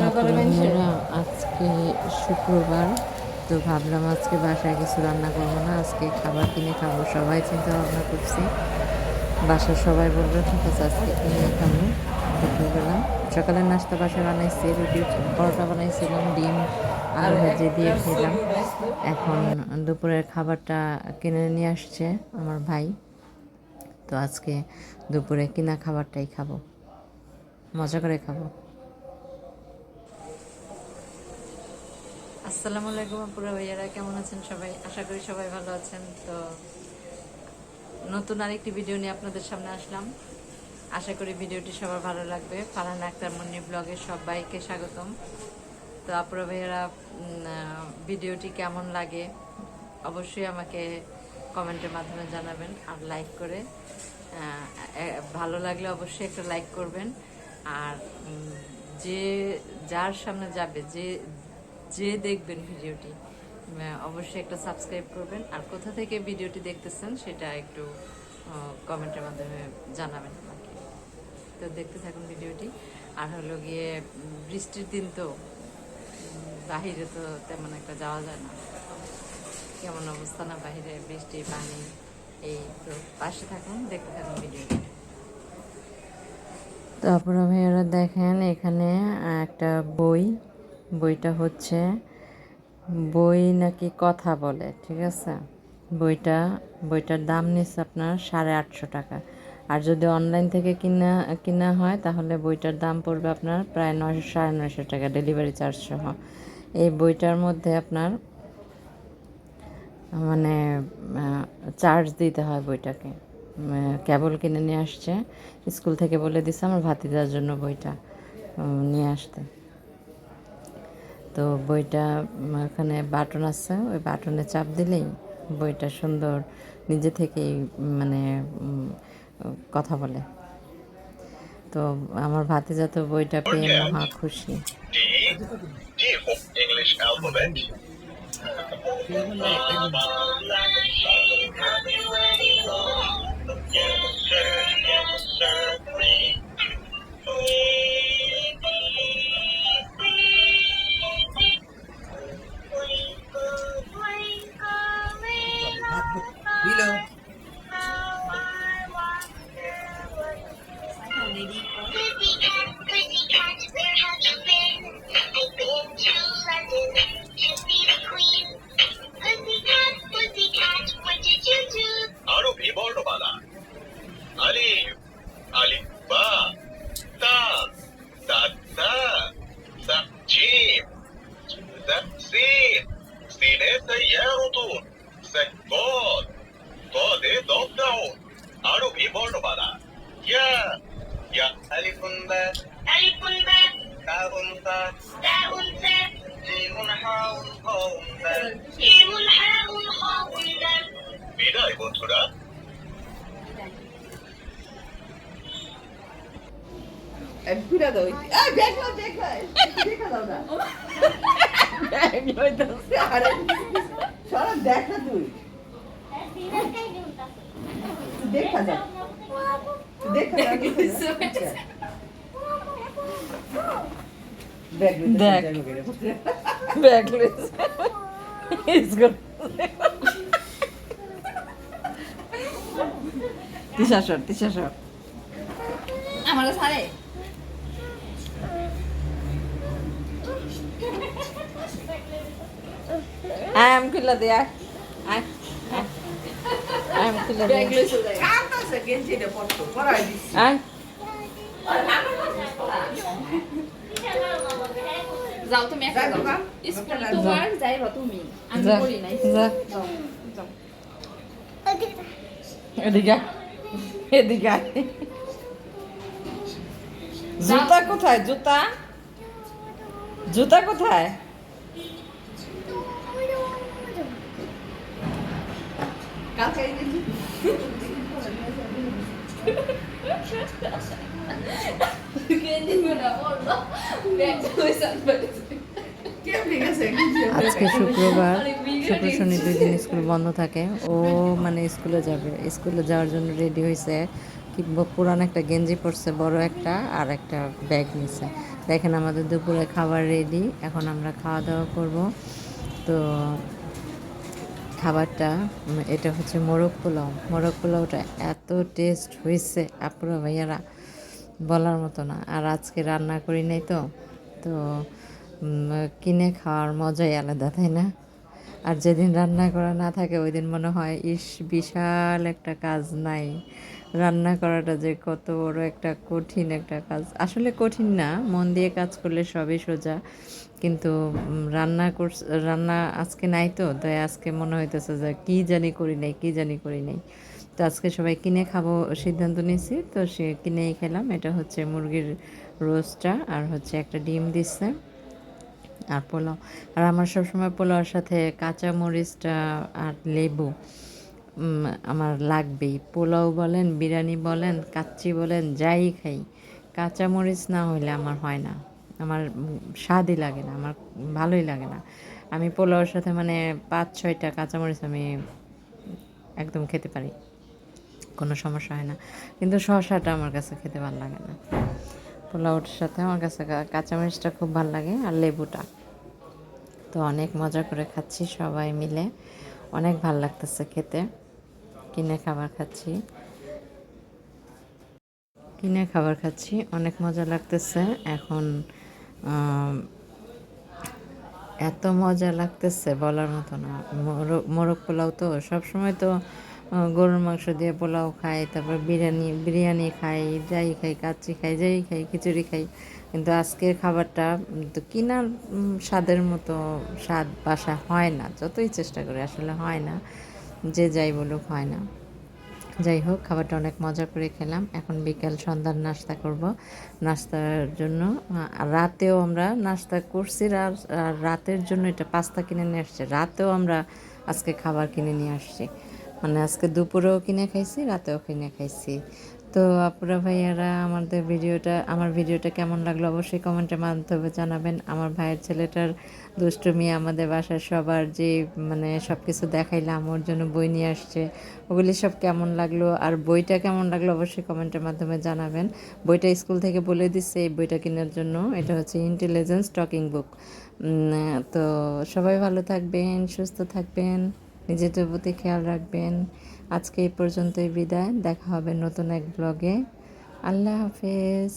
আপনারা আজকে শুক্রবার, তো ভাবলাম আজকে বাসায় কিছু রান্না করবো না, আজকে খাবার কিনে খাবো। সবাই চিন্তা ভাবনা করছি, বাসার সবাই বললো ঠিক আছে আজকে কিনে খাবো। দুপুরবেলা সকালের নাস্তা বাসায় বানাইছি, রুটি পরোটা বানাইছিলাম, ডিম আলু ভেজে দিয়ে খেলাম। এখন দুপুরের খাবারটা কিনে নিয়ে আসছে আমার ভাই, তো আজকে দুপুরে কিনা খাবারটাই খাবো, মজা করে খাবো। আসসালামু আলাইকুম আপুরা ভাইয়ারা, কেমন আছেন সবাই? আশা করি সবাই ভালো আছেন। তো নতুন আরেকটি ভিডিও নিয়ে আপনাদের সামনে আসলাম। আশা করি ভিডিওটি সবার ভালো লাগবে। ফারহান আক্তার মুন্নি ব্লগে সবাইকে স্বাগতম। তো আপুরা ভাইয়ারা, ভিডিওটি কেমন লাগে অবশ্যই আমাকে কমেন্টের মাধ্যমে জানাবেন, আর লাইক করে ভালো লাগলে অবশ্যই একটা লাইক করবেন। আর যে যার সামনে যাবে, যে দেখবেন ভিডিওটি, অবশ্যই একটা সাবস্ক্রাইব করবেন। আর কোথা থেকে ভিডিওটি দেখতেছেন সেটা একটু কমেন্টের মাধ্যমে জানাবেন আমাকে। তো দেখতে থাকুন ভিডিওটি। আর হলো গিয়ে বৃষ্টির দিন, তো বাহিরে তো তেমন একটা যাওয়া যায় না। কেমন অবস্থা না বাহিরে, বৃষ্টি পানি, এই তো পাশে থাকুন, দেখতে থাকুন ভিডিওটি। তারপরে ভাইয়ারা দেখেন এখানে একটা বইটা হচ্ছে বই নাকি কথা বলে, ঠিক আছে। বইটার দাম নিচ্ছে আপনার 850 টাকা। আর যদি অনলাইন থেকে কিনা হয় তাহলে বইটার দাম পড়বে আপনার প্রায় 900 টাকা, ডেলিভারি চার্জ সহ। এই বইটার মধ্যে আপনার মানে চার্জ দিতে হয় বইটাকে। কেবল কিনে নিয়ে আসছে, স্কুল থেকে বলে দিছে আমার ভাতিজার জন্য বইটা নিয়ে আসতে। তো বইটা এখানে বাটন আছে, ওই বাটনে চাপ দিলেই বইটা সুন্দর নিজে থেকেই মানে কথা বলে। তো আমার ভাতিজা তো বইটা পেয়ে মহা খুশি। বিদায় বন্ধুরা। দেখা তুই দেখা যা দেখা তিশা আমার সারে আম খুলে দে, আম খুলে দে, আয় যাও তুমি একা যাও স্কুলে তোমার যাইবা তুমি, আমি যা করি নাই। যা যাও যাও এদিকে আয়, এদিকে আয়। জুতা কোথায়? জুতা কোথায়? আজকে শুক্রবার, শুক্র শনি 2 দিন স্কুল বন্ধ থাকে। ও মানে স্কুলে যাবে, স্কুলে যাওয়ার জন্য রেডি হয়েছে। কি পুরান একটা গেঞ্জি পরছে বড় একটা, আর একটা ব্যাগ নিছে। দেখেন আমাদের দুপুরে খাবার রেডি, এখন আমরা খাওয়া দাওয়া করব। তো খাবারটা এটা হচ্ছে মোরগ পোলাও। মোরগ পোলাওটা এত টেস্ট হয়েছে আপুরা ভাইয়ারা, বলার মতো না। আর আজকে রান্না করি নাই তো, তো কিনে খাওয়ার মজাই আলাদা, তাই না? আর যেদিন রান্না করা না থাকে ওই দিন মনে হয় ইস বিশাল একটা কাজ নাই, রান্না করাটা যে কত বড় একটা কঠিন একটা কাজ। আসলে কঠিন না, মন দিয়ে কাজ করলে সবই সোজা। কিন্তু রান্না আজকে নাই তো, তাই আজকে মনে হইতেছে যে কী জানি করি নাই, কী জানি করি নাই। তো আজকে সবাই কিনে খাবো সিদ্ধান্ত নিয়েছি, তো সে কিনেই খেলাম। এটা হচ্ছে মুরগির রোস্টটা, আর হচ্ছে একটা ডিম দিচ্ছে, আর পোলাও। আর আমার সবসময় পোলাওর সাথে কাঁচা মরিচটা আর লেবু আমার লাগবেই। পোলাও বলেন, বিরিয়ানি বলেন, কাচ্চি বলেন, যাই খাই, কাঁচা মরিচ না হইলে আমার হয় না, আমার স্বাদই লাগে না, আমার ভালোই লাগে না। আমি পোলাওর সাথে মানে 5-6টা কাঁচামরিচ আমি একদম খেতে পারি, কোনো সমস্যা হয় না। কিন্তু শসাটা আমার কাছে খেতে ভালো লাগে না। পোলাওর সাথে আমার কাছে কাঁচামরিচটা খুব ভালো লাগে, আর লেবুটা। তো অনেক মজা করে খাচ্ছি সবাই মিলে, অনেক ভালো লাগতেছে খেতে। কিনে খাবার খাচ্ছি, অনেক মজা লাগতেছে। এখন এত মজা লাগতেছে বলার মতো না। মোরগ পোলাও তো সবসময় তো গরুর মাংস দিয়ে পোলাও খাই, তারপর বিরিয়ানি খাই, যাই খাই, কাচ্চি খাই, যাই খাই, খিচুড়ি খাই। কিন্তু আজকের খাবারটা তো কিনার স্বাদের মতো স্বাদ বাসা হয় না, যতই চেষ্টা করি আসলে হয় না, যে যাই বলুক হয় না। যাই হোক, খাবারটা অনেক মজা করে খেলাম। এখন বিকেল সন্ধ্যার নাস্তা করব। নাস্তার জন্য রাতেও আমরা নাস্তা করছি, আর রাতের জন্য এটা পাস্তা কিনে নিয়ে আসছে। রাতেও আমরা আজকে খাবার কিনে নিয়ে আসছি, মানে আজকে দুপুরেও কিনে খাইছি, রাতেও কিনে খাইছি। তো আপুরা ভাইয়ারা আমার ভিডিওটা কেমন লাগলো অবশ্যই কমেন্টের মাধ্যমে জানাবেন। আমার ভাইয়ের ছেলেটার দুষ্টুমি, আমাদের বাসার সবার যে মানে সব কিছু দেখাইলাম, ওর জন্য বই নিয়ে আসছে, ওগুলি সব কেমন লাগলো আর বইটা কেমন লাগলো অবশ্যই কমেন্টের মাধ্যমে জানাবেন। বইটা স্কুল থেকে বলে দিচ্ছে এই বইটা কেনার জন্য। এটা হচ্ছে ইন্টেলিজেন্স টকিং বুক। তো সবাই ভালো থাকবেন, সুস্থ থাকবেন, নিজেদের প্রতি খেয়াল রাখবেন। আজকে এই পর্যন্তই বিদায়, দেখা হবে নতুন এক ব্লগে। আল্লাহ হাফেজ।